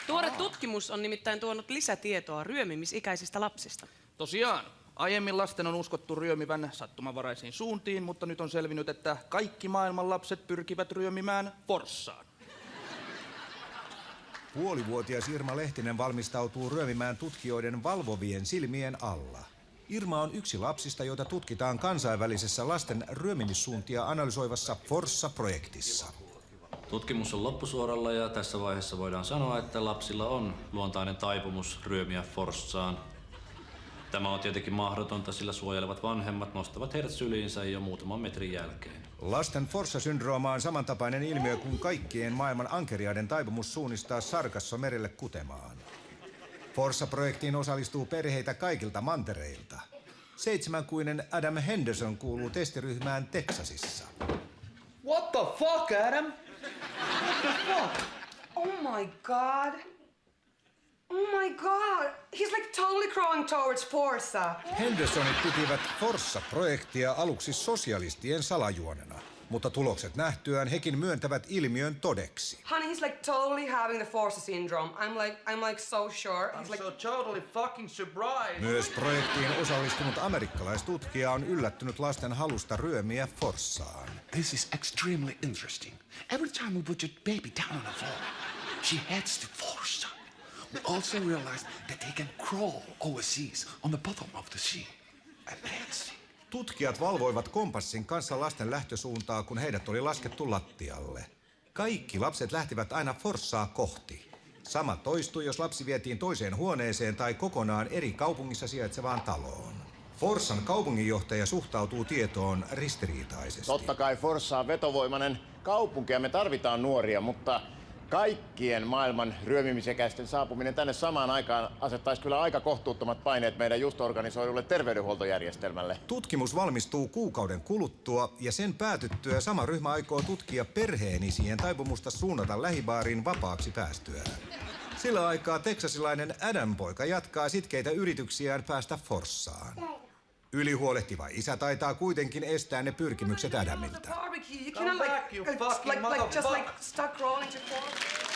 Tuore tutkimus on nimittäin tuonut lisätietoa ryömimisikäisistä lapsista. Tosiaan, aiemmin lasten on uskottu ryömivän sattumanvaraisiin suuntiin, mutta nyt on selvinnyt, että kaikki maailman lapset pyrkivät ryömimään Forssaan. Puolivuotias Irma Lehtinen valmistautuu ryömimään tutkijoiden valvovien silmien alla. Irma on yksi lapsista, joita tutkitaan kansainvälisessä lasten ryömimissuuntia analysoivassa Forssa-projektissa. Tutkimus on loppusuoralla ja tässä vaiheessa voidaan sanoa, että lapsilla on luontainen taipumus ryömiä Forssaan. Tämä on tietenkin mahdotonta, sillä suojelevat vanhemmat nostavat heidät syliinsä jo muutaman metrin jälkeen. Lasten Forssa-syndrooma on samantapainen ilmiö kuin kaikkien maailman ankeriaiden taipumus suunnistaa Sargasso merelle kutemaan. Forssa-projektiin osallistuu perheitä kaikilta mantereilta. 7-kuinen Adam Henderson kuuluu testiryhmään Teksasissa. What the fuck, Adam? What the fuck? Oh my god. Oh my god. He's like totally crawling towards Forza. Hendersonit pitivät Forssa-projektia aluksi sosialistien salajuonena, mutta tulokset nähtyään hekin myöntävät ilmiön todeksi. Honey, he's like totally having the Forza syndrome. I'm like so sure. He's I'm like so totally fucking surprised. Myös projektiin osallistunut amerikkalaistutkija on yllättynyt lasten halusta ryömiä Forssaan. This is extremely interesting. Every time we put your baby down on the floor, she heads to Forza. We also realized that they can crawl overseas on the bottom of the sea. Amazing. Tutkijat valvoivat kompassin kanssa lasten lähtösuuntaa, kun heidät oli laskettu lattialle. Kaikki lapset lähtivät aina Forssaa kohti. Sama toistui, jos lapsi vietiin toiseen huoneeseen tai kokonaan eri kaupungissa sijaitsevaan taloon. Forssan kaupunginjohtaja suhtautuu tietoon ristiriitaisesti. Totta kai Forssa on vetovoimainen kaupunki ja me tarvitaan nuoria, mutta kaikkien maailman ryömimisikäisten saapuminen tänne samaan aikaan asettaisi kyllä aika kohtuuttomat paineet meidän just organisoidulle terveydenhuoltojärjestelmälle. Tutkimus valmistuu kuukauden kuluttua ja sen päätyttyä sama ryhmä aikoo tutkia perheenisien taipumusta suunnata lähibaariin vapaaksi päästyään. Sillä aikaa teksasilainen Adam-poika jatkaa sitkeitä yrityksiään päästä Forssaan. Ylihuolehtiva isä taitaa kuitenkin estää ne pyrkimykset Adamilta. barbecue. You cannot like just like start crawling to Forza.